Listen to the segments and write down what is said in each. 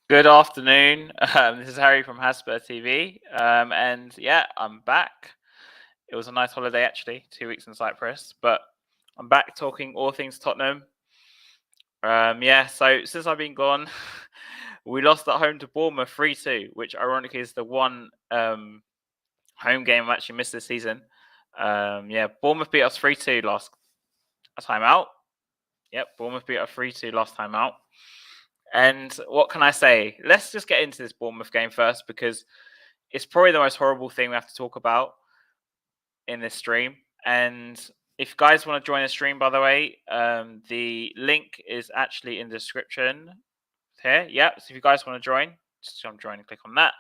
Good afternoon. This is Harry from Hasper TV. And yeah, I'm back. It was a nice holiday, actually, 2 weeks in Cyprus, but I'm back talking all things Tottenham. Yeah, so since I've been gone, we lost at home to Bournemouth 3-2, which ironically is the one home game I've actually missed this season. Yeah, Bournemouth beat us 3-2 last time out. Yep, Bournemouth beat us 3-2 last time out. And what can I say? Let's just get into this Bournemouth game first because it's probably the most horrible thing we have to talk about in this stream. And if you guys want to join the stream, by the way, the link is actually in the description here. Yeah, so if you guys want to join, just join and click on that.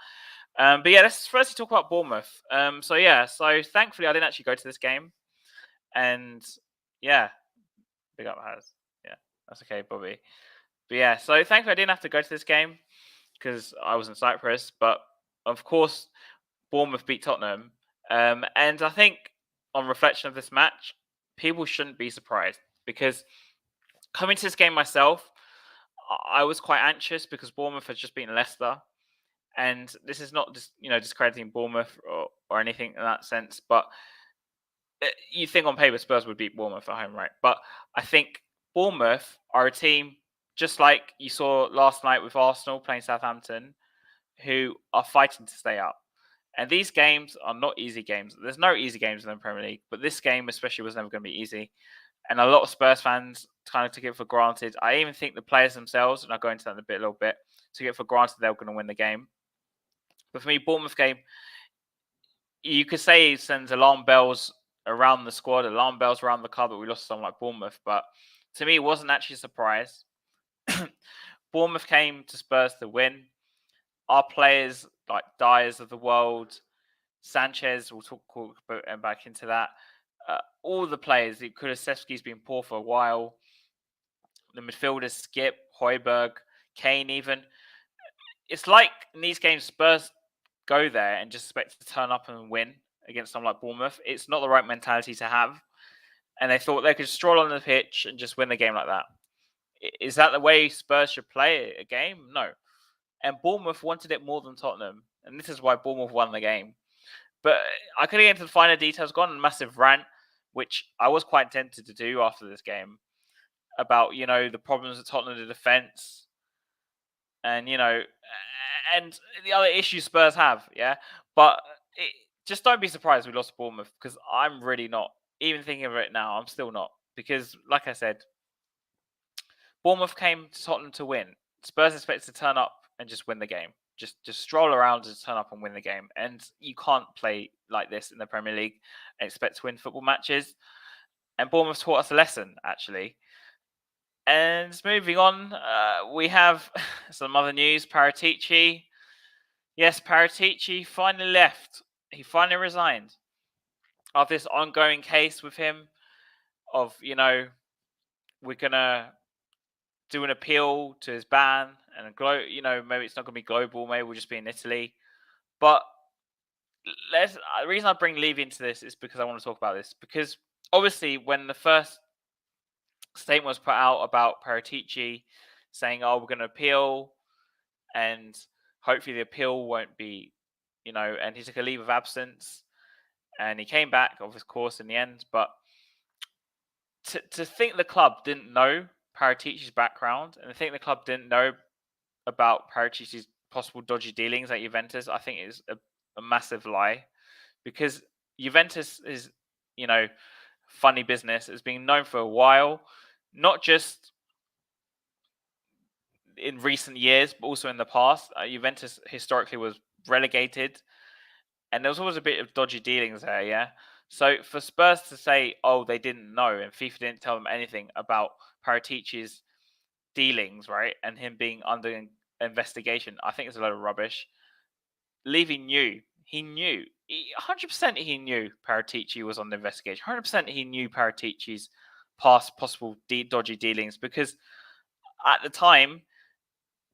But yeah, let's first talk about Bournemouth. So thankfully I didn't actually go to this game, and yeah, big up Has. Yeah, that's okay, Bobby. But yeah, so thankfully I didn't have to go to this game because I was in Cyprus. But of course, Bournemouth beat Tottenham. And I think on reflection of this match, people shouldn't be surprised because coming to this game myself, I was quite anxious because Bournemouth had just beaten Leicester. And this is not just, discrediting Bournemouth or anything in that sense. But you think on paper Spurs would beat Bournemouth at home, right? But I think Bournemouth are a team just like you saw last night with Arsenal playing Southampton, who are fighting to stay up. And these games are not easy games. There's no easy games in the Premier League, but this game especially was never going to be easy. And a lot of Spurs fans kind of took it for granted. I even think the players themselves, and I'll go into that in a little bit, took it for granted they were going to win the game. But for me, Bournemouth game, you could say it sends alarm bells around the squad, alarm bells around the club that we lost to someone like Bournemouth. But to me, it wasn't actually a surprise. Bournemouth came to Spurs to win. Our players like Dyers of the world, Sanchez, we'll talk back into that. All the players, Kulusevski's been poor for a while. The midfielders, Skip, Højbjerg, Kane even. It's like in these games, Spurs go there and just expect to turn up and win against someone like Bournemouth. It's not the right mentality to have. And they thought they could stroll on the pitch and just win the game like that. Is that the way Spurs should play a game? No. And Bournemouth wanted it more than Tottenham. And this is why Bournemouth won the game. But I couldn't get into the finer details. Gone on a massive rant, which I was quite tempted to do after this game, about the problems at Tottenham in the defence, and and the other issues Spurs have. Yeah, but just don't be surprised we lost to Bournemouth because I'm really not. Even thinking of it now, I'm still not because, like I said, Bournemouth came to Tottenham to win. Spurs expect to turn up and just win the game. Just stroll around and turn up and win the game. And you can't play like this in the Premier League and expect to win football matches. And Bournemouth taught us a lesson, actually. And moving on, we have some other news. Paratici. Yes, Paratici finally left. He finally resigned after this ongoing case with him of, we're going to do an appeal to his ban and maybe it's not going to be global, maybe we'll just be in Italy. But the reason I bring Levy into this is because I want to talk about this. Because obviously, when the first statement was put out about Paratici saying, "Oh, we're going to appeal," and hopefully the appeal won't be, and he took a leave of absence, and he came back, of course, in the end. But to think the club didn't know Paratici's background, and I think the club didn't know about Paratici's possible dodgy dealings at Juventus, I think is a massive lie, because Juventus is, funny business, has been known for a while, not just in recent years, but also in the past. Juventus historically was relegated, and there was always a bit of dodgy dealings there, yeah? So for Spurs to say, oh, they didn't know, and FIFA didn't tell them anything about Paratici's dealings, right, and him being under investigation, I think it's a load of rubbish. Levy knew. He knew. 100% he knew Paratici was on the investigation. 100% he knew Paratici's past possible dodgy dealings, because at the time,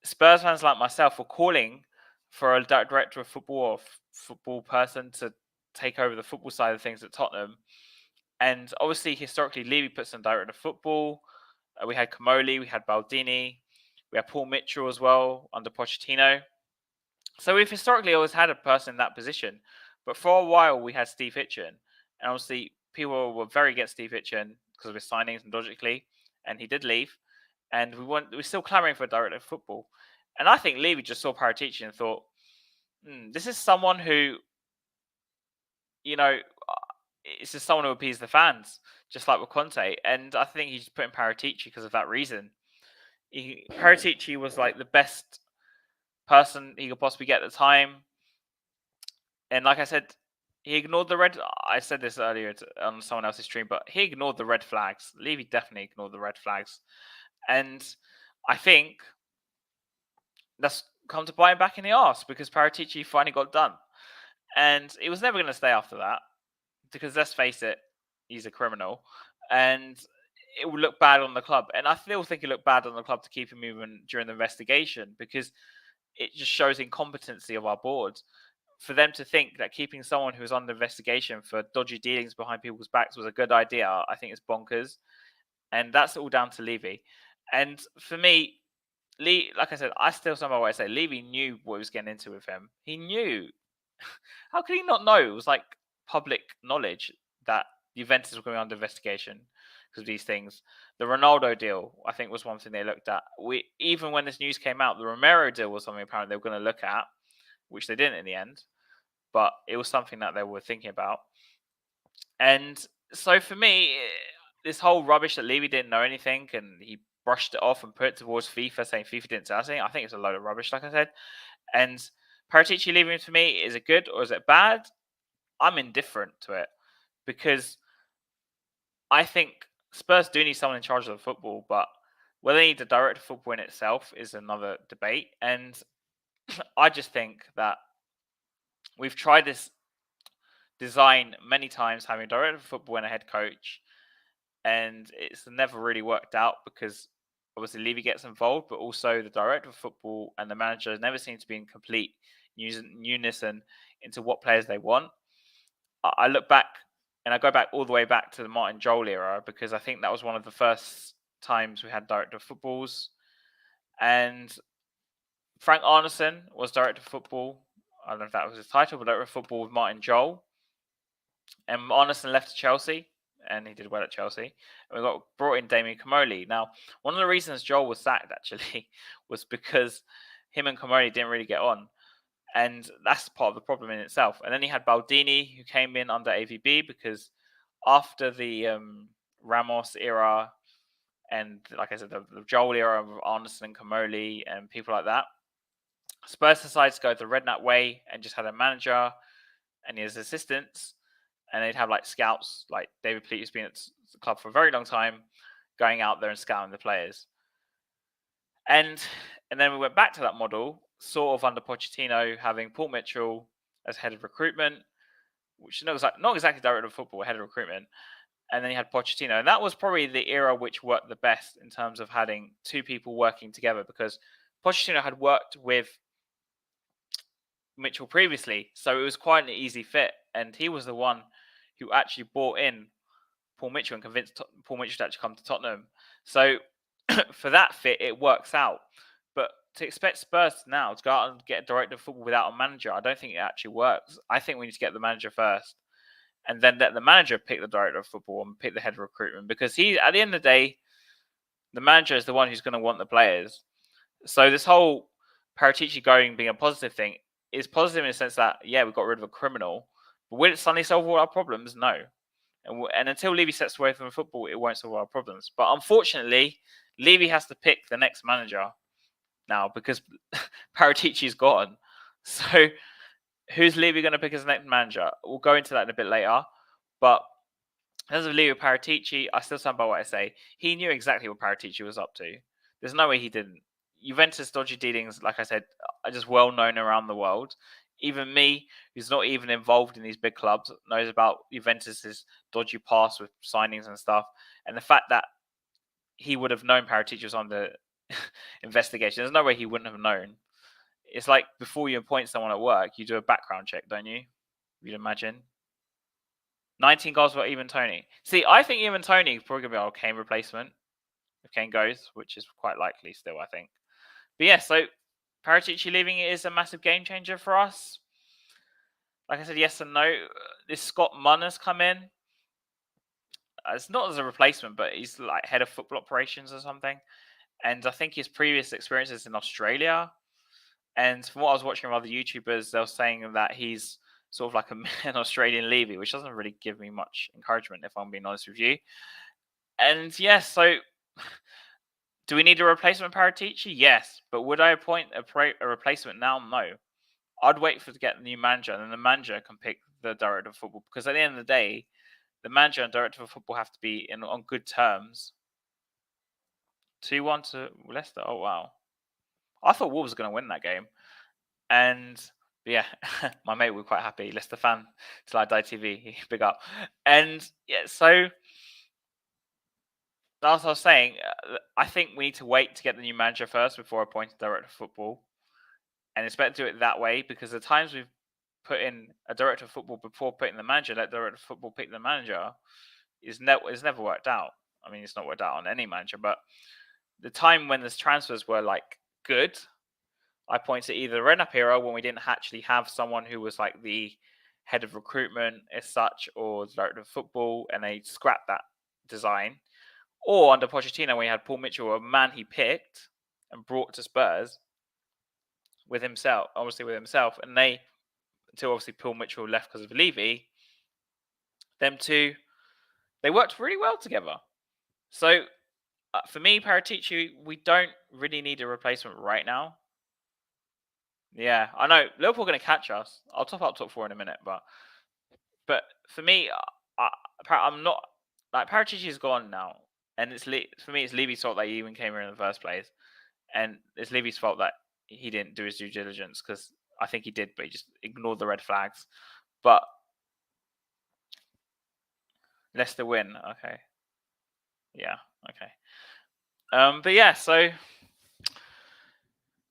Spurs fans like myself were calling for a director of football or football person to take over the football side of things at Tottenham. And obviously, historically, Levy puts in director of football. We had Comoli, we had Baldini, We had Paul Mitchell as well under Pochettino. So we've historically always had a person in that position. But for a while, we had Steve Hitchen. And obviously, people were very against Steve Hitchen because of his signings and logically. And he did leave. And we're still clamoring for a director of football. And I think Levy just saw Paratici and thought, this is someone who, it's just someone who appease the fans, just like with Conte. And I think he's put in Paratici because of that reason. Paratici was like the best person he could possibly get at the time. And like I said, he ignored the red. I said this earlier on someone else's stream, but he ignored the red flags. Levy definitely ignored the red flags. And I think that's come to bite him back in the arse because Paratici finally got done. And it was never going to stay after that because let's face it, he's a criminal. And it would look bad on the club. And I still think it looked bad on the club to keep him even during the investigation because it just shows incompetency of our board. For them to think that keeping someone who is under investigation for dodgy dealings behind people's backs was a good idea, I think it's bonkers. And that's all down to Levy. And for me, like I said, I still stand by what I say. Levy knew what he was getting into with him. He knew. How could he not know? It was like public knowledge that Juventus were going under investigation because of these things. The Ronaldo deal, I think, was one thing they looked at. Even when this news came out, the Romero deal was something apparently they were going to look at, which they didn't in the end. But it was something that they were thinking about. And so for me, this whole rubbish that Levy didn't know anything and he brushed it off and put it towards FIFA, saying FIFA didn't say anything, I think it's a load of rubbish, like I said. And Paratici leaving for me, is it good or is it bad? I'm indifferent to it because I think Spurs do need someone in charge of the football, but whether they need the director of football in itself is another debate. And I just think that we've tried this design many times, having a director of football and a head coach, and it's never really worked out because obviously Levy gets involved, but also the director of football and the manager never seem to be in complete unison into what players they want. I look back and I go back all the way back to the Martin Jol era because I think that was one of the first times we had director of footballs. And Frank Arneson was director of football. I don't know if that was his title, but director of football with Martin Jol. And Arneson left to Chelsea, and he did well at Chelsea. And we got brought in Damien Comolli. Now, one of the reasons Joel was sacked, actually, was because him and Comolli didn't really get on. And that's part of the problem in itself. And then he had Baldini, who came in under AVB, because after the Ramos era, and like I said, the Joel era of Arneson and Comolli and people like that, Spurs decided to go the Redknapp way and just had a manager and his assistants. And they'd have like scouts, like David Pleat, who's been at the club for a very long time, going out there and scouting the players. And then we went back to that model, sort of under Pochettino, having Paul Mitchell as head of recruitment, which is not exactly director of football, head of recruitment. And then you had Pochettino. And that was probably the era which worked the best in terms of having two people working together because Pochettino had worked with Mitchell previously. So it was quite an easy fit. And he was the one who actually brought in Paul Mitchell and convinced Paul Mitchell to actually come to Tottenham. So for that fit, it works out. But to expect Spurs now to go out and get a director of football without a manager, I don't think it actually works. I think we need to get the manager first and then let the manager pick the director of football and pick the head of recruitment because at the end of the day, the manager is the one who's going to want the players. So this whole Paratici being a positive thing is positive in the sense that, yeah, we got rid of a criminal, but will it suddenly solve all our problems? No. And until Levy steps away from football, it won't solve our problems. But unfortunately, Levy has to pick the next manager now because Paratici's gone. So who's Levy going to pick as the next manager? We'll go into that in a bit later. But as of Levy Paratici, I still stand by what I say. He knew exactly what Paratici was up to. There's no way he didn't. Juventus dodgy dealings, like I said, are just well known around the world. Even me, who's not even involved in these big clubs, knows about Juventus's dodgy past with signings and stuff. And the fact that he would have known Paratici was under investigation, there's no way he wouldn't have known. It's like before you appoint someone at work, you do a background check, don't you? You'd imagine. 19 goals for Ivan Toney. See, I think Ivan Toney is probably going to be our Kane replacement if Kane goes, which is quite likely still, I think. But yeah, so Paratici leaving is a massive game changer for us. Like I said, yes and no. This Scott Munn has come in. It's not as a replacement, but he's like head of football operations or something. And I think his previous experiences in Australia. And from what I was watching from other YouTubers, they were saying that he's sort of like an Australian Levy, which doesn't really give me much encouragement, if I'm being honest with you. And yes, so do we need a replacement Paratici? Yes. But would I appoint a replacement now? No. I'd wait for to get the new manager, and then the manager can pick the director of football. Because at the end of the day, the manager and director of football have to be on good terms. 2-1 to Leicester. Oh, wow. I thought Wolves were going to win that game. And yeah, my mate was quite happy. Leicester fan, till I die TV, big up. And yeah, so as I was saying, I think we need to wait to get the new manager first before appointing director of football, and it's better to do it that way because the times we've put in a director of football before putting the manager, let director of football pick the manager, is never worked out. I mean, it's not worked out on any manager, but the time when the transfers were like good, I point to either the Redknapp era when we didn't actually have someone who was like the head of recruitment as such or the director of football, and they scrapped that design, or under Pochettino when we had Paul Mitchell, a man he picked and brought to Spurs with himself, and they until obviously Paul Mitchell left because of Levy. Them two, they worked really well together. So for me, Paratici, we don't really need a replacement right now. Yeah, I know Liverpool are going to catch us. I'll top up top four in a minute, but for me, I'm not like Paratici is gone now, and for me, it's Levy's fault that he even came here in the first place, and it's Levy's fault that he didn't do his due diligence because I think he did, but he just ignored the red flags. But Leicester win, okay, yeah, okay. But yeah, so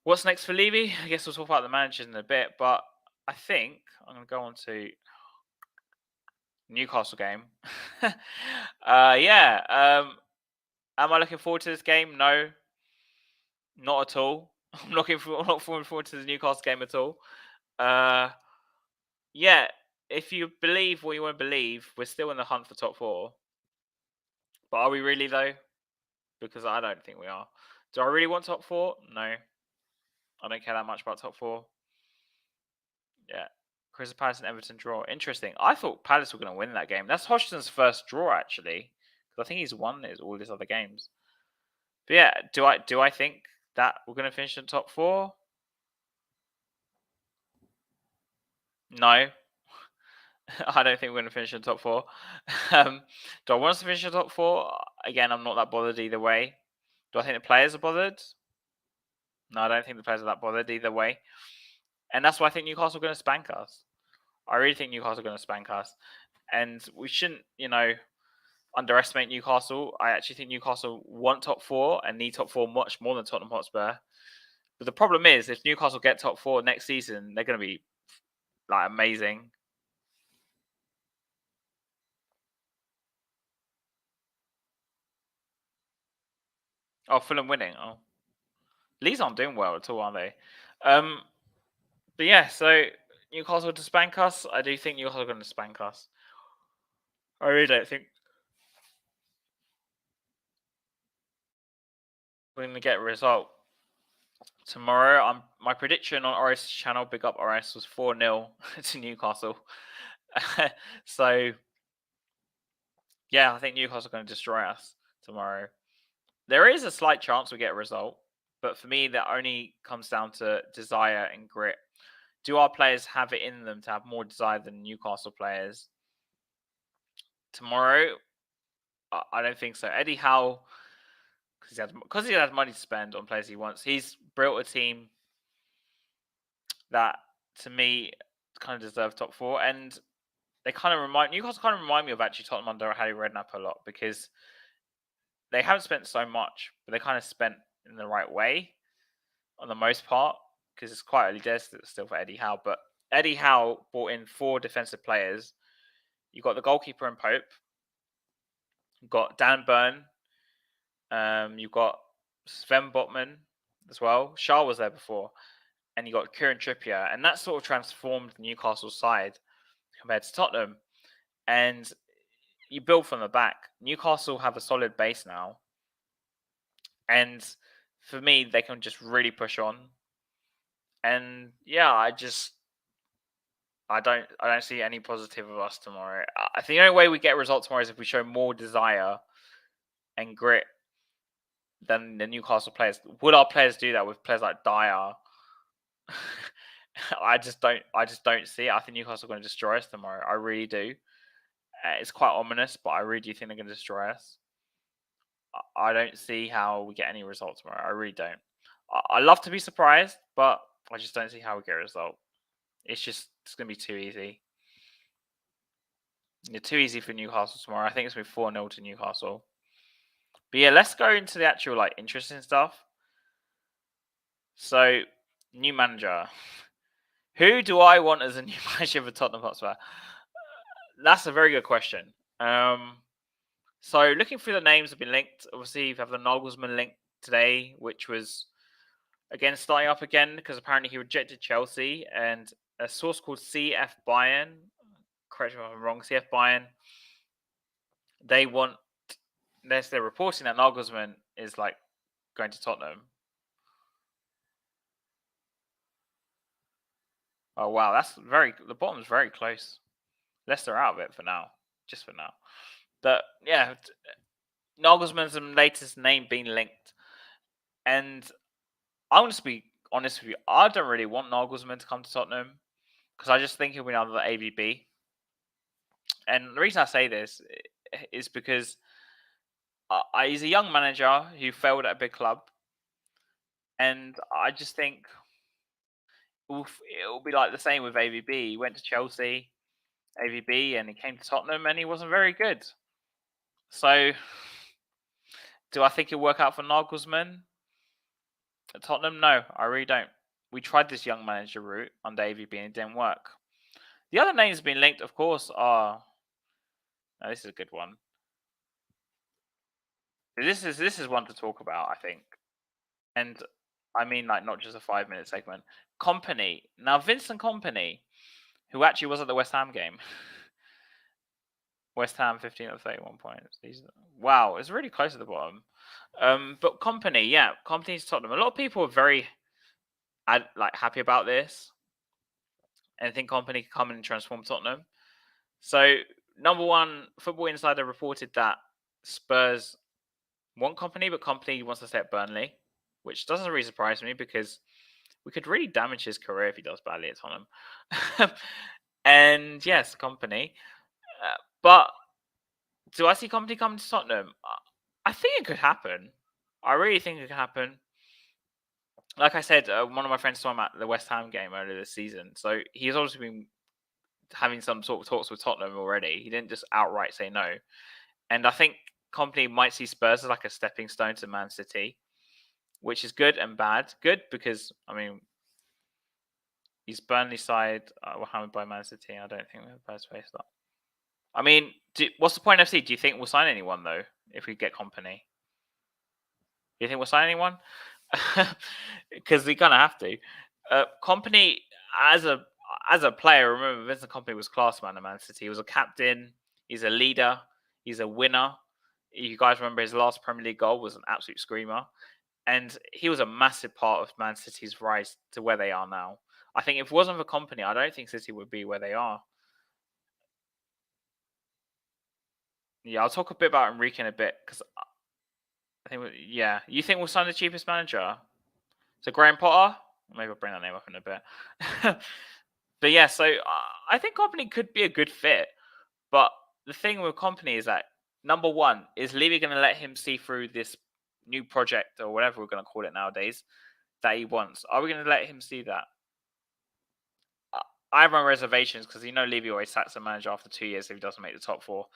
what's next for Levy? I guess we'll talk about the managers in a bit, but I think I'm going to go on to Newcastle game. Yeah. Am I looking forward to this game? No, not at all. I'm not looking forward to the Newcastle game at all. Yeah, if you believe what you want to believe, we're still in the hunt for top four. But are we really though? Because I don't think we are. Do I really want top four? No. I don't care that much about top four. Yeah. Crystal Palace and Everton draw. Interesting. I thought Palace were going to win that game. That's Hodgson's first draw actually, because I think he's won all his other games. But yeah, do I think that we're going to finish in top four? No. I don't think we're going to finish in top four. Do I want us to finish in top four? Again, I'm not that bothered either way. Do I think the players are bothered? No, I don't think the players are that bothered either way. And that's why I think Newcastle are going to spank us. I really think Newcastle are going to spank us. And we shouldn't, underestimate Newcastle. I actually think Newcastle want top four and need top four much more than Tottenham Hotspur. But the problem is, if Newcastle get top four next season, they're going to be like amazing. Oh, Fulham winning. Oh, Leeds aren't doing well at all, are they? But yeah, so Newcastle to spank us. I do think Newcastle are going to spank us. I really don't think we're going to get a result tomorrow. My prediction on RS channel, big up RS, was 4-0 to Newcastle. So yeah, I think Newcastle are going to destroy us tomorrow. There is a slight chance we get a result, but for me, that only comes down to desire and grit. Do our players have it in them to have more desire than Newcastle players? Tomorrow, I don't think so. Eddie Howe, because he has money to spend on players he wants, he's built a team that, to me, kind of deserve top four. And Newcastle kind of remind me of actually Tottenham under Harry Redknapp a lot, because they haven't spent so much, but they kind of spent in the right way on the most part, because it's quite early days still for Eddie Howe. But Eddie Howe brought in 4 defensive players. You've got the goalkeeper in Pope. You've got Dan Burn. You've got Sven Botman, as well. Shaw was there before, and you got Kieran Trippier, and that sort of transformed the Newcastle side compared to Tottenham. And you build from the back. Newcastle have a solid base now, and for me, they can just really push on. And yeah, I don't see any positive of us tomorrow. I think the only way we get results tomorrow is if we show more desire and grit than the Newcastle players. Would our players do that with players like Dyer? I just don't see it. I think Newcastle are going to destroy us tomorrow. I really do. It's quite ominous, but I really do think they're going to destroy us. I don't see how we get any results tomorrow. I really don't. I love to be surprised, but I just don't see how we get a result. It's going to be too easy. It's too easy for Newcastle tomorrow. I think it's going to be 4-0 to Newcastle. But yeah, let's go into the actual interesting stuff. So, new manager. Who do I want as a new manager for Tottenham Hotspur? That's a very good question. So looking through the names have been linked. Obviously, you have the Nagelsmann link today, which was again starting up again because apparently he rejected Chelsea, and a source called CF Bayern, correct me if I'm wrong, CF Bayern, they're reporting that Nagelsmann is going to Tottenham. Oh wow, the bottom's very close. Leicester out of it for now, just for now. But yeah, Nagelsmann's latest name being linked, and I want to be honest with you. I don't really want Nagelsmann to come to Tottenham because I just think he'll be another AVB. And the reason I say this is because he's a young manager who failed at a big club, and I just think it'll be like the same with AVB. He went to Chelsea, AVB, and he came to Tottenham, and he wasn't very good. So, do I think he'll work out for Nagelsmann at Tottenham? No, I really don't. We tried this young manager route under AVB, and it didn't work. The other names being linked, of course, are. Now, this is a good one. This is one to talk about, I think, and I mean not just a 5-minute segment. Kompany. Now, Vincent Kompany, who actually was at the West Ham game. West Ham 15 of 31 points. Wow, it's really close at the bottom. But Kompany's Tottenham. A lot of people are very happy about this, and think Kompany can come in and transform Tottenham. So, number one, Football Insider reported that Spurs want Kompany, but Kompany wants to stay at Burnley, which doesn't really surprise me because we could really damage his career if he does badly at Tottenham. And yes, Kompany. But do I see Kompany coming to Tottenham? I think it could happen. I really think it could happen. Like I said, one of my friends saw him at the West Ham game earlier this season. So he's obviously been having some sort of talks with Tottenham already. He didn't just outright say no. And I think Kompany might see Spurs as like a stepping stone to Man City, which is good and bad. Good because, I mean, he's Burnley side were hammered by Man City. I don't think we have Spurs faced up. I mean, what's the point of FC? Do you think we'll sign anyone, though, if we get Kompany? Do you think we'll sign anyone? Because we kind of have to. Kompany, as a player, remember, Vincent Kompany was class man at Man City. He was a captain. He's a leader. He's a winner. You guys remember his last Premier League goal was an absolute screamer. And he was a massive part of Man City's rise to where they are now. I think if it wasn't for Kompany, I don't think City would be where they are. Yeah, I'll talk a bit about Enrique in a bit because I think, you think we'll sign the cheapest manager? So Graham Potter? Maybe I'll bring that name up in a bit. But yeah, so I think Kompany could be a good fit. But the thing with Kompany is that, number one, is Levy going to let him see through this new project or whatever we're going to call it nowadays that he wants? Are we going to let him see that? I have my reservations because Levy always sacks a manager after 2 years if he doesn't make the top four.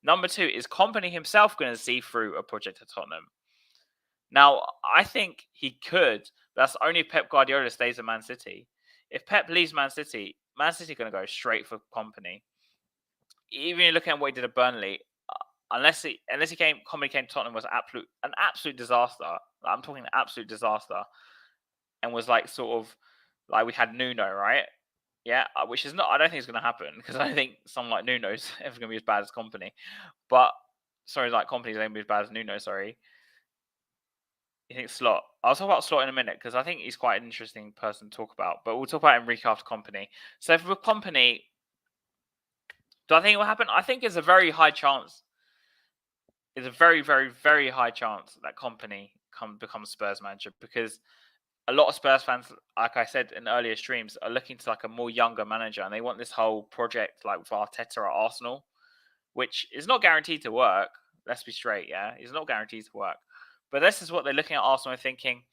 Number two, is Kompany himself going to see through a project at Tottenham? Now, I think he could, but that's only if Pep Guardiola stays at Man City. If Pep leaves Man City are going to go straight for Kompany. Even looking at what he did at Burnley, unless Kompany came to Tottenham, was an absolute disaster. I'm talking an absolute disaster. and was like sort of like we had Nuno, right? Yeah, which is not. I don't think it's going to happen because I don't think someone like Nuno's ever going to be as bad as Kompany. But sorry, like Kompany's going to be as bad as Nuno. Sorry, you think Slot? I'll talk about Slot in a minute because I think he's quite an interesting person to talk about. But we'll talk about Enrique after Kompany. So for Kompany, do I think it will happen? I think it's a very high chance. It's a very, very, very high chance that Kompany becomes Spurs manager because a lot of Spurs fans, like I said in earlier streams, are looking to like a more younger manager, and they want this whole project like with Arteta at Arsenal, which is not guaranteed to work. Let's be straight, yeah, it's not guaranteed to work. But this is what they're looking at Arsenal and thinking,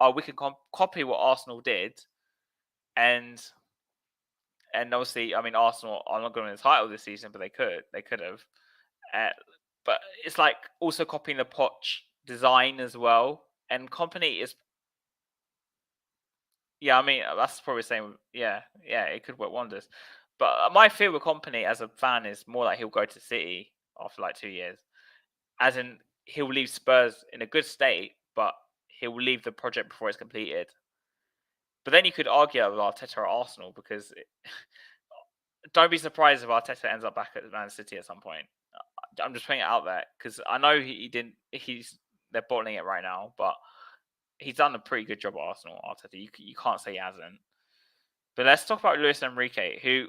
oh, we can copy what Arsenal did, and obviously, I mean, Arsenal are not going to win the title this season, but they could have. But it's like also copying the Poch design as well, and Kompany is. Yeah, I mean that's probably the same. Yeah, it could work wonders. But my fear with Kompany as a fan is more like he'll go to City after like 2 years, as in he'll leave Spurs in a good state, but he'll leave the project before it's completed. But then you could argue with Arteta at Arsenal because don't be surprised if Arteta ends up back at Man City at some point. I'm just putting it out there because I know he didn't. They're bottling it right now, but he's done a pretty good job at Arsenal. Arteta, you can't say he hasn't. But let's talk about Luis Enrique, who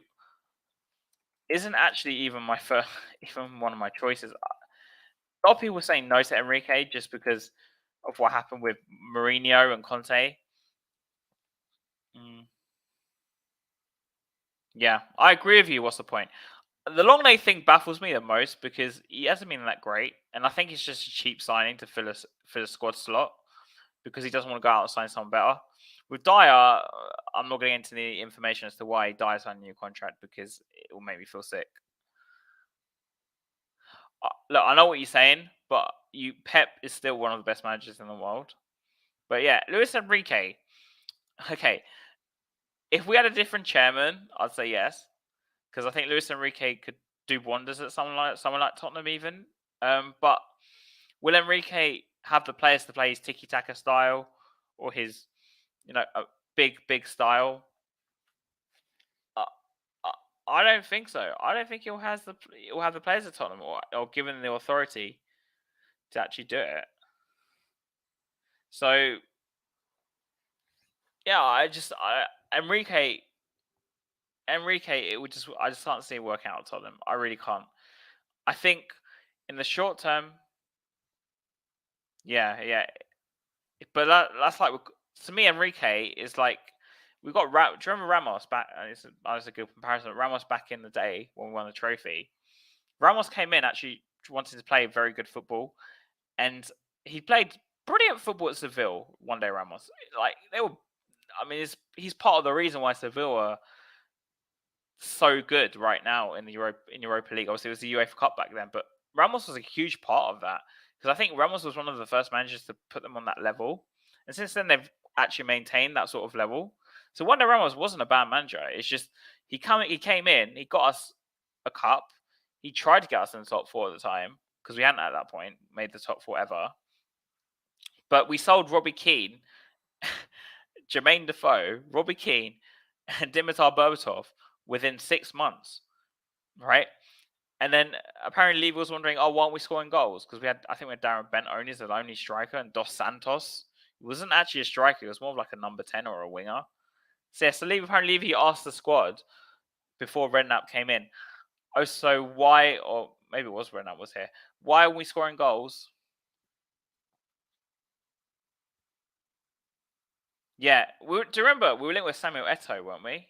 isn't actually even my first, even one of my choices. A lot of people were saying no to Enrique just because of what happened with Mourinho and Conte. Yeah, I agree with you. What's the point? The Longley thing baffles me the most because he hasn't been that great, and I think it's just a cheap signing to fill a squad slot because he doesn't want to go out and sign someone better. With Dyer, I'm not going into the information as to why Dyer signed a new contract because it will make me feel sick. Look, I know what you're saying, but Pep is still one of the best managers in the world. But yeah, Luis Enrique. Okay, if we had a different chairman, I'd say yes, because I think Luis Enrique could do wonders at someone like Tottenham even. But will Enrique have the players to play his tiki taka style or his, a big style? I don't think so. I don't think he'll have the players at Tottenham or given the authority to actually do it. So yeah, Enrique, it would I just can't see it working out at Tottenham. I really can't. I think in the short term, yeah. But that's like to me, Enrique is like we got. Do you remember Ramos back? It's a good comparison. Ramos back in the day when we won the trophy. Ramos came in actually wanting to play very good football, and he played brilliant football at Seville one day. Ramos, like they were. I mean, he's part of the reason why Seville are so good right now in the Europa League. Obviously, it was the UEFA Cup back then, but Ramos was a huge part of that because I think Ramos was one of the first managers to put them on that level, and since then they've actually maintained that sort of level. So Wanda Ramos wasn't a bad manager. It's just he came in, he got us a cup. He tried to get us in the top four at the time because we hadn't at that point made the top four ever. But we sold Robbie Keane, Jermaine Defoe, Robbie Keane, and Dimitar Berbatov within 6 months, right? And then apparently Levy was wondering, why aren't we scoring goals? Because I think we had Darren Bent only as the only striker, and Dos Santos wasn't actually a striker. He was more of like a number 10 or a winger. So yeah, apparently Levy asked the squad before Redknapp came in, so why, or maybe it was Redknapp was here, why are we scoring goals? Yeah, do you remember we were linked with Samuel Eto'o, weren't we?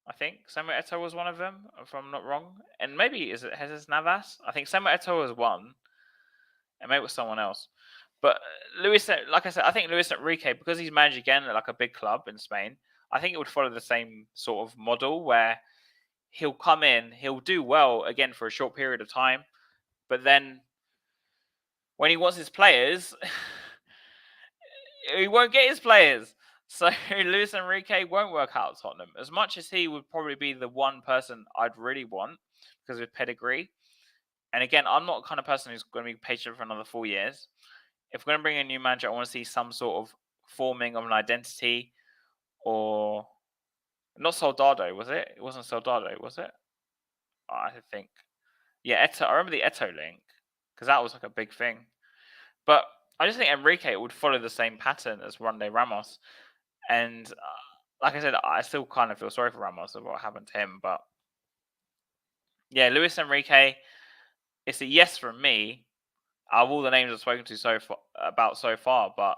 I think Samuel Eto'o was one of them, if I'm not wrong. And maybe is it Jesus Navas? I think Samuel Eto'o was one, and maybe it was someone else. But Luis, like I said, I think Luis Enrique, because he's managed again at like a big club in Spain, I think it would follow the same sort of model where he'll come in, he'll do well again for a short period of time, but then when he wants his players, he won't get his players. So Luis Enrique won't work out at Tottenham. As much as he would probably be the one person I'd really want because of pedigree. And again, I'm not the kind of person who's going to be patient for another 4 years. If we're going to bring a new manager, I want to see some sort of forming of an identity, or not Soldado, was it? It wasn't Soldado, was it? I think. Yeah, Eto. I remember the Eto link because that was like a big thing. But I just think Enrique would follow the same pattern as Ronde Ramos. And like I said, I still kind of feel sorry for Ramos of what happened to him. But yeah, Luis Enrique, it's a yes from me. Out of all the names I've spoken to so far, but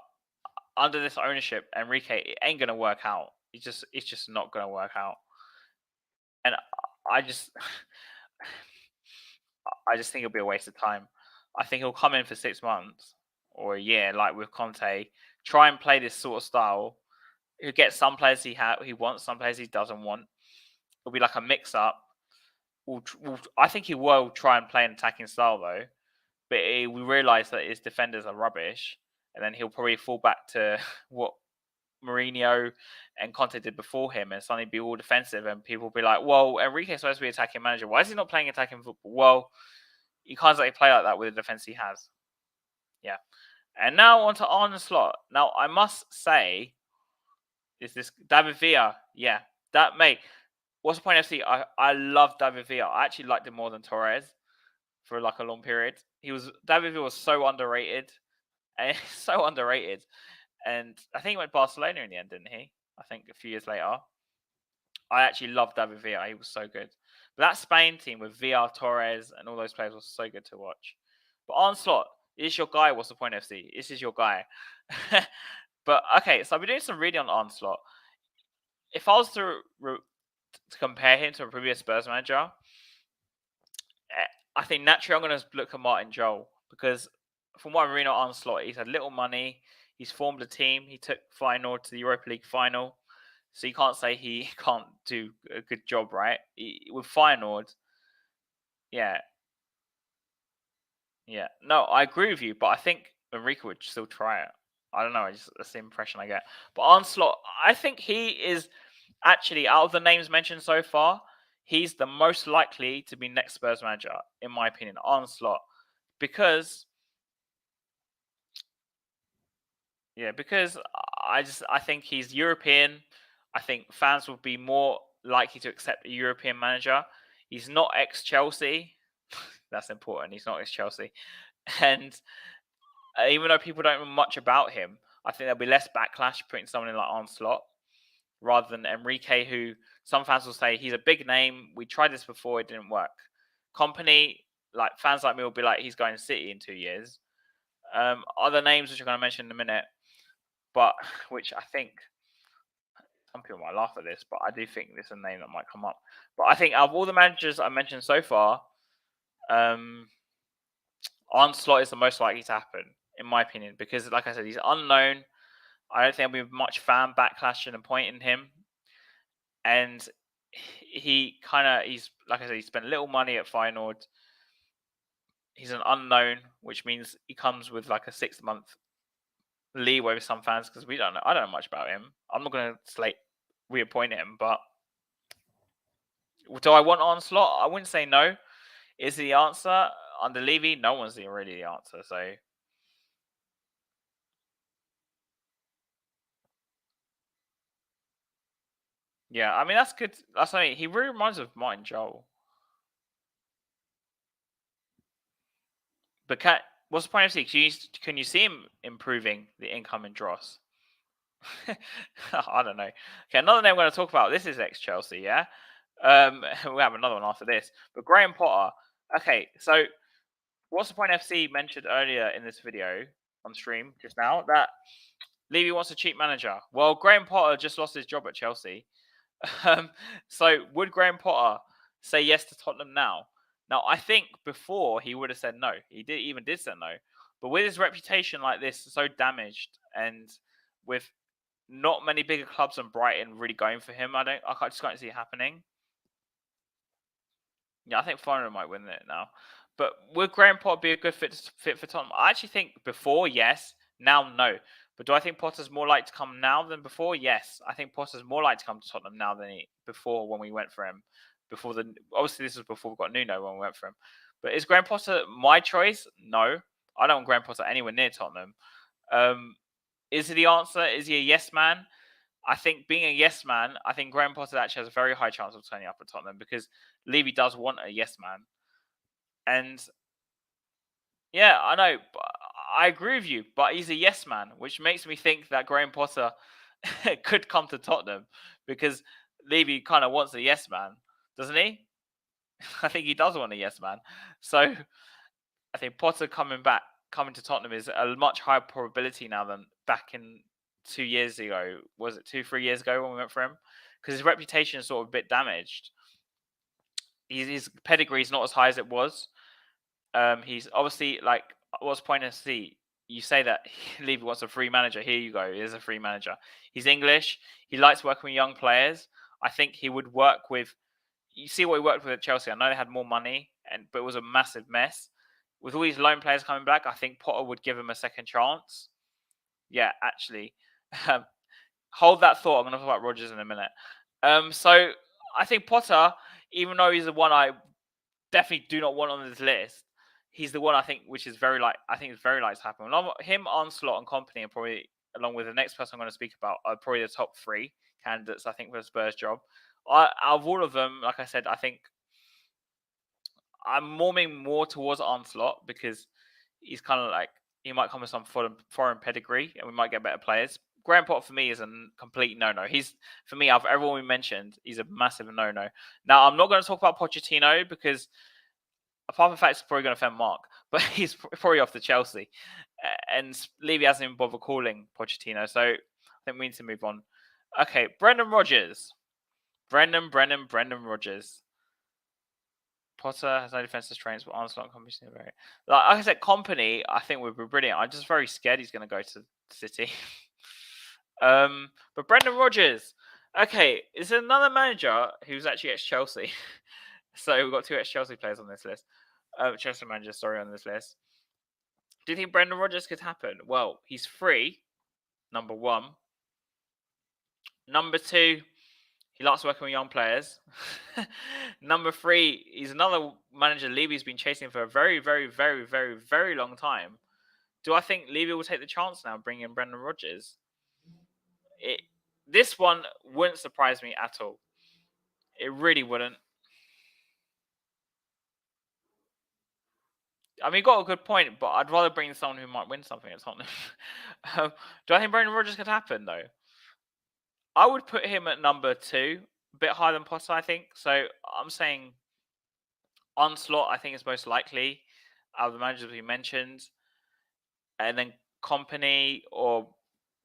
under this ownership, Enrique, it ain't gonna work out. It's just not gonna work out. And I just I just think it'll be a waste of time. I think he'll come in for 6 months or a year, like with Conte, try and play this sort of style. He'll get some players he wants, some players he doesn't want. It'll be like a mix up. I think he will try and play an attacking style though, but he will realise that his defenders are rubbish, and then he'll probably fall back to what Mourinho and Conte did before him, and suddenly be all defensive, and people will be like, "Well, Enrique's supposed to be attacking manager. Why is he not playing attacking football?" Well, you can't exactly play like that with the defense he has. Yeah. And now on to Arne Slot. Now, I must say, is this David Villa? Yeah, that mate. What's the point of FC? I love David Villa. I actually liked him more than Torres for like a long period. David Villa was so underrated, and so underrated. And I think he went to Barcelona in the end, didn't he? I think a few years later. I actually loved David Villa. He was so good. But that Spain team with Villa, Torres, and all those players was so good to watch. But Arne Slot is your guy. What's the point, FC? This is your guy. But okay, so I've been doing some reading on Arne Slot. If I was to compare him to a previous Spurs manager, I think naturally I'm going to look at Martin Jol, because from what I'm reading on Arne Slot, he's had little money. He's formed a team. He took Feyenoord to the Europa League final. So you can't say he can't do a good job, right? With Feyenoord, yeah. No, I agree with you, but I think Enrique would still try it. I don't know. That's the impression I get. But Arne Slot, I think he is actually, out of the names mentioned so far, he's the most likely to be next Spurs manager, in my opinion. Arne Slot, because I think he's European. I think fans will be more likely to accept a European manager. He's not ex-Chelsea. That's important. He's not ex-Chelsea. And even though people don't know much about him, I think there'll be less backlash putting someone in like Arne Slot rather than Enrique, who some fans will say he's a big name. We tried this before. It didn't work. Kompany, like fans like me will be like, he's going to City in 2 years. Other names, which I'm going to mention in a minute, but which I think some people might laugh at this, but I do think this is a name that might come up. But I think out of all the managers I mentioned so far, Arne Slot is the most likely to happen, in my opinion, because, like I said, he's unknown. I don't think there'll be much fan backlash and pointing him. And he's like I said, he spent little money at Feyenoord. He's an unknown, which means he comes with like a 6-month leeway with some fans, because I don't know much about him. I'm not going to reappoint him, but do I want Arne Slot? I wouldn't say no. Is the answer under Levy? No one's really the answer. So yeah, I mean that's good. That's something he really reminds me of Martin Jol. But what's the point of seeing? Can you see him improving the income in Dross? I don't know. Okay, another name we're going to talk about. This is ex-Chelsea, yeah. We'll have another one after this. But Graham Potter. Okay, so what's the point? FC mentioned earlier in this video on stream just now that Levy wants a cheap manager. Well, Graham Potter just lost his job at Chelsea. So would Graham Potter say yes to Tottenham now? Now, I think before he would have said no. He did say no. But with his reputation like this, so damaged, and with not many bigger clubs than Brighton really going for him, I just can't see it happening. Yeah, I think Foreigner might win it now. But would Graham Potter be a good fit for Tottenham? I actually think before, yes. Now, no. But do I think Potter's more likely to come now than before? Yes. I think Potter's more likely to come to Tottenham now than before when we went for him. Obviously, this was before we got Nuno when we went for him. But is Graham Potter my choice? No. I don't want Graham Potter anywhere near Tottenham. Is he the answer? Is he a yes man? I think being a yes man, I think Graham Potter actually has a very high chance of turning up at Tottenham because Levy does want a yes man. And yeah, I know. I agree with you, but he's a yes man, which makes me think that Graham Potter could come to Tottenham because Levy kind of wants a yes man, doesn't he? I think he does want a yes man. So I think Potter coming to Tottenham is a much higher probability now than back in 2 years ago. Was it 2, 3 years ago when we went for him? Because his reputation is sort of a bit damaged. His pedigree is not as high as it was. He's obviously like what's pointless to see. You say that Levy wants a free manager. Here you go. Here's a free manager. He's English. He likes working with young players. I think he would work with. You see what he worked with at Chelsea. I know they had more money, but it was a massive mess. With all these loan players coming back, I think Potter would give him a second chance. Yeah, actually, hold that thought. I'm going to talk about Rodgers in a minute. So I think Potter, even though he's the one I definitely do not want on this list, he's the one I think which is I think it's very likely to happen. Him, Onslaught, and Kompany are probably, along with the next person I'm going to speak about, are probably the top three candidates I think for the Spurs job. Out of all of them, like I said, I think I'm warming more towards Onslaught because he's kind of like he might come with some foreign pedigree and we might get better players. Graham Potter for me is a complete no-no. He's for me, out of everyone we mentioned, he's a massive no-no. Now I'm not going to talk about Pochettino because apart from the fact he's probably going to offend Mark, but he's probably off to Chelsea, and Levy hasn't even bothered calling Pochettino, so I think we need to move on. Okay, Brendan Rodgers. Brendan Rodgers. Potter has no defensive strengths, but Armstrong Kompany very. Like I said, Kompany, I think would be brilliant. I'm just very scared he's going to go to City. But Brendan Rodgers, okay, is another manager who's actually ex Chelsea. So we've got two ex Chelsea players on this list. Chelsea managers, sorry, on this list. Do you think Brendan Rodgers could happen? Well, he's free. Number one. Number two, he likes working with young players. Number three, he's another manager Levy's been chasing for a very, very, very, very, very long time. Do I think Levy will take the chance now, bring in Brendan Rodgers? This one wouldn't surprise me at all. It really wouldn't. I mean, you got a good point, but I'd rather bring someone who might win something at Tottenham. Do I think Brendan Rodgers could happen, though? I would put him at number two, a bit higher than Potter, I think. So I'm saying Onslaught, I think, is most likely out of the managers we mentioned. And then Kompany or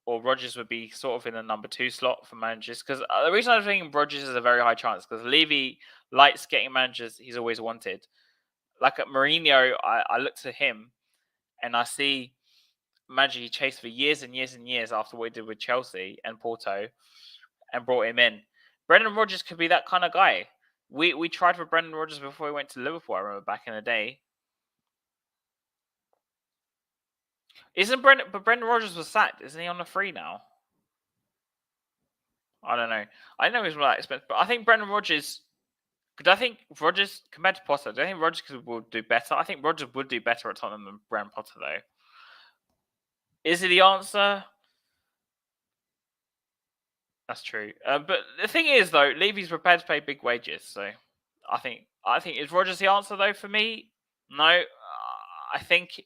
Rodgers would be sort of in the number two slot for managers. Because the reason I'm thinking Rodgers is a very high chance because Levy likes getting managers he's always wanted. Like at Mourinho, I look to him and I see manager he chased for years and years and years after what he did with Chelsea and Porto and brought him in. Brendan Rodgers could be that kind of guy. We tried for Brendan Rodgers before he went to Liverpool, I remember back in the day. But Brendan Rodgers was sacked. Isn't he on the free now? I don't know. I know he's that expensive, but I think Brendan Rodgers. Because I think Rodgers, compared to Potter, do I think Rodgers will do better? I think Rodgers would do better at Tottenham than Graham Potter, though. Is he the answer? That's true. But the thing is, though, Levy's prepared to pay big wages, so I think is Rodgers the answer though for me? No, I think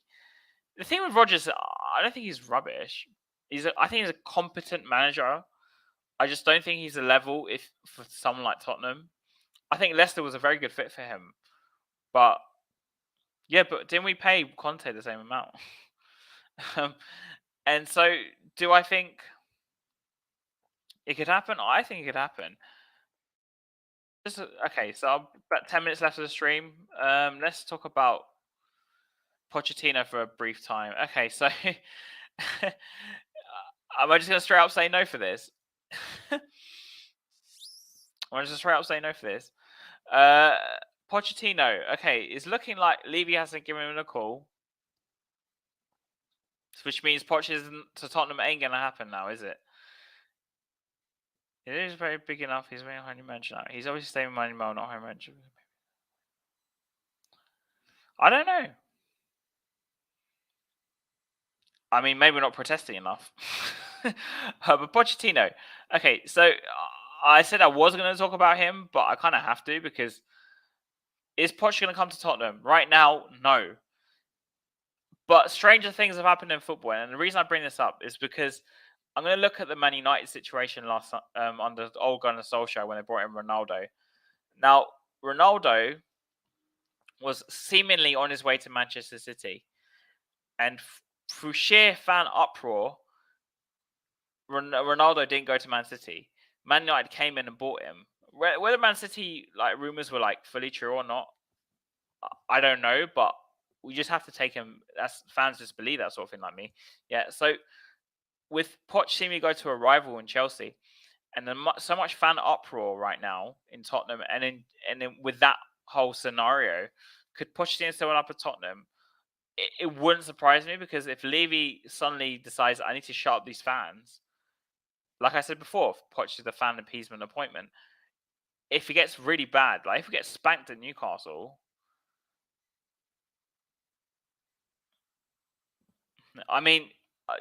the thing with Rodgers, I don't think he's rubbish. I think he's a competent manager. I just don't think he's a level for someone like Tottenham. I think Leicester was a very good fit for him, but yeah, but didn't we pay Conte the same amount? And so, do I think it could happen? I think it could happen. Okay, so about 10 minutes left of the stream. Let's talk about Pochettino for a brief time. Okay, so am I just going to straight up say no for this? Am I just straight up say no for this? Pochettino, okay, it's looking like Levy hasn't given him a call, which means Pochettino to Tottenham ain't going to happen now, is it? It is very big enough. He's very high mention now. He's obviously staying with Money Mile, not high mention. I don't know. I mean, maybe we're not protesting enough. But Pochettino. Okay, so I said I was going to talk about him, but I kind of have to because is Poch going to come to Tottenham? Right now, no. But stranger things have happened in football, and the reason I bring this up is because I'm going to look at the Man United situation last under the old Gunnar Solskjaer when they brought in Ronaldo. Now, Ronaldo was seemingly on his way to Manchester City, and through sheer fan uproar, Ronaldo didn't go to Man City. Man United came in and bought him. Whether Man City rumors were fully true or not, I don't know. But we just have to take him. That's fans just believe that sort of thing, like me. Yeah. So with Poch seemingly go to a rival in Chelsea, and then so much fan uproar right now in Tottenham, and then with that whole scenario, could Pochettino still end up at Tottenham? It wouldn't surprise me because if Levy suddenly decides I need to shut up these fans, like I said before, Poch is the fan appeasement appointment. If it gets really bad, if we get spanked at Newcastle, I mean,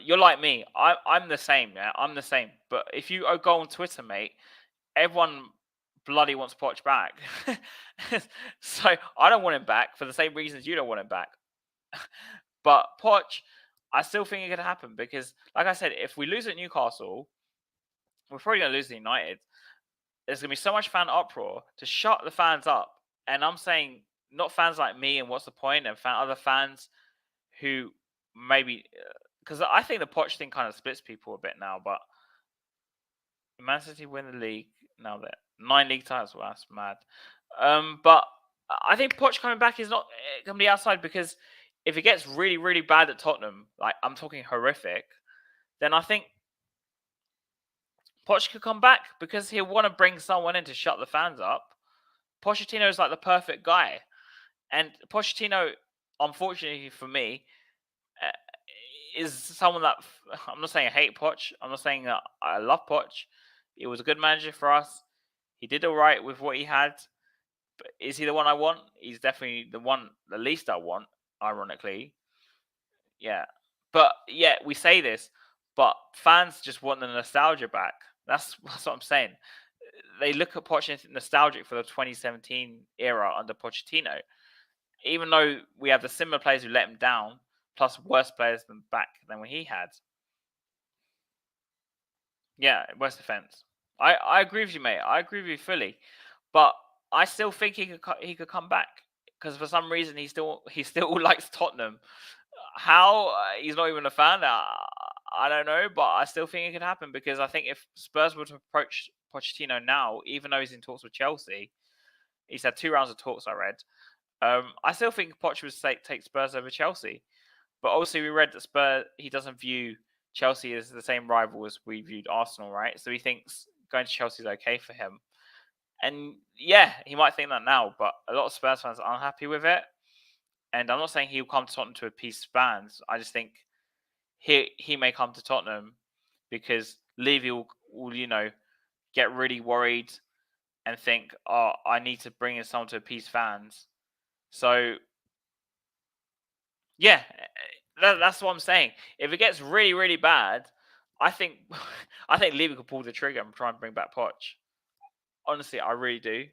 you're like me. I'm the same. Yeah, I'm the same. But if you go on Twitter, mate, everyone bloody wants Poch back. So I don't want him back for the same reasons you don't want him back. But Poch, I still think it could happen because, like I said, if we lose at Newcastle, we're probably going to lose at United. There's going to be so much fan uproar to shut the fans up. And I'm saying not fans like me and what's the point, and other fans who maybe, because I think the Poch thing kind of splits people a bit now. But Man City win the league now. That 9 league titles, well, that's mad. But I think Poch coming back is not going to be outside because if it gets really, really bad at Tottenham, I'm talking horrific, then I think Poch could come back because he'll want to bring someone in to shut the fans up. Pochettino is the perfect guy. And Pochettino, unfortunately for me, is someone that I'm not saying I hate Poch. I'm not saying that I love Poch. He was a good manager for us. He did all right with what he had. But is he the one I want? He's definitely the least I want, ironically. Yeah. But yeah, we say this, but fans just want the nostalgia back. That's what I'm saying. They look at Pochettino nostalgic for the 2017 era under Pochettino. Even though we have the similar players who let him down, plus worse players than when he had. Yeah, worse defense. I agree with you, mate. I agree with you fully, but I still think he could come back because for some reason he still likes Tottenham. How he's not even a fan? I don't know, but I still think it could happen because I think if Spurs were to approach Pochettino now, even though he's in talks with Chelsea, he's had 2 rounds of talks. I read. I still think Poch would take Spurs over Chelsea, but obviously we read that he doesn't view Chelsea as the same rival as we viewed Arsenal, right? So he thinks going to Chelsea is okay for him. And yeah, he might think that now, but a lot of Spurs fans are unhappy with it. And I'm not saying he'll come to Tottenham to appease fans. I just think he may come to Tottenham because Levy will get really worried and think, oh, I need to bring in someone to appease fans. So yeah, that's what I'm saying. If it gets really, really bad, I think Levy could pull the trigger and try and bring back Poch. Honestly, I really do.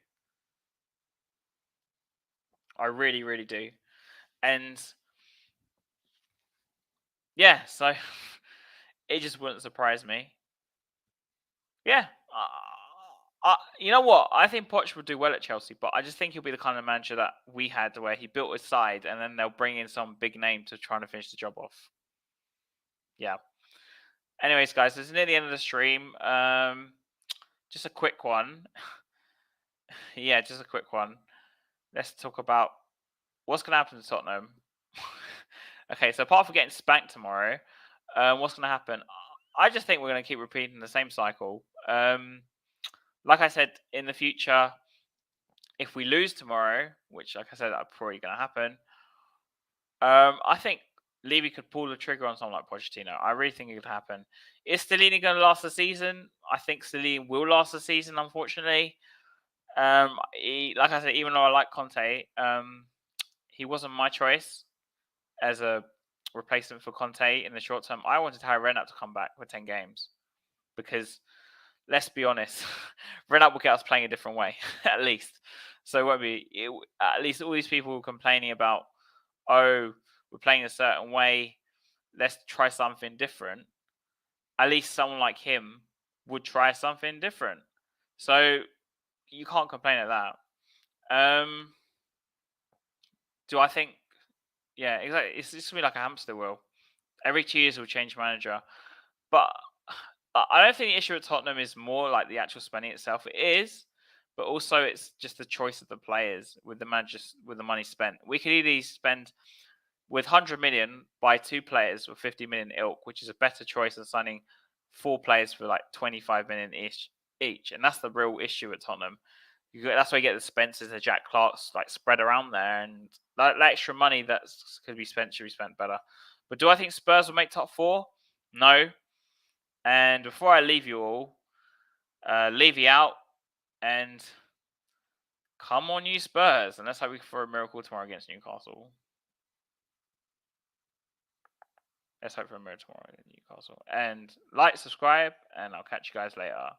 I really, really do. And yeah, so it just wouldn't surprise me. Yeah. You know what? I think Poch would do well at Chelsea, but I just think he'll be the kind of manager that we had where he built his side and then they'll bring in some big name to try to finish the job off. Yeah. Anyways, guys, this is near the end of the stream. Just a quick one. Yeah, just a quick one. Let's talk about what's going to happen to Tottenham. Okay, so apart from getting spanked tomorrow, what's going to happen? I just think we're going to keep repeating the same cycle. Like I said, in the future, if we lose tomorrow, which, like I said, that's probably going to happen, I think Levy could pull the trigger on someone like Pochettino. I really think it could happen. Is Stellini going to last the season? I think Stellini will last the season, unfortunately. Like I said, even though I like Conte, he wasn't my choice as a replacement for Conte in the short term. I wanted Harry Redknapp to come back for 10 games because, let's be honest, Redknapp will get us playing a different way, at least. So it won't be, at least all these people complaining about, oh, we're playing a certain way, let's try something different. At least someone like him would try something different. So you can't complain at that. Do I think? Yeah, exactly. It's just gonna be like a hamster wheel. Every 2 years we'll change manager, but I don't think the issue at Tottenham is more like the actual spending itself. It is, but also it's just the choice of the players with the managers with the money spent. We could either spend with 100 million buy 2 players with 50 million ilk, which is a better choice than signing 4 players for like 25 million each, and that's the real issue at Tottenham. That's why you get the Spencers, the Jack Clarks, like spread around there, and that extra money that could be spent should be spent better. But do I think Spurs will make top 4? No. And before I leave you all, Levy out, and come on, you Spurs, and let's hope we for a miracle tomorrow against Newcastle. Let's hope for a miracle tomorrow against Newcastle. And like, subscribe, and I'll catch you guys later.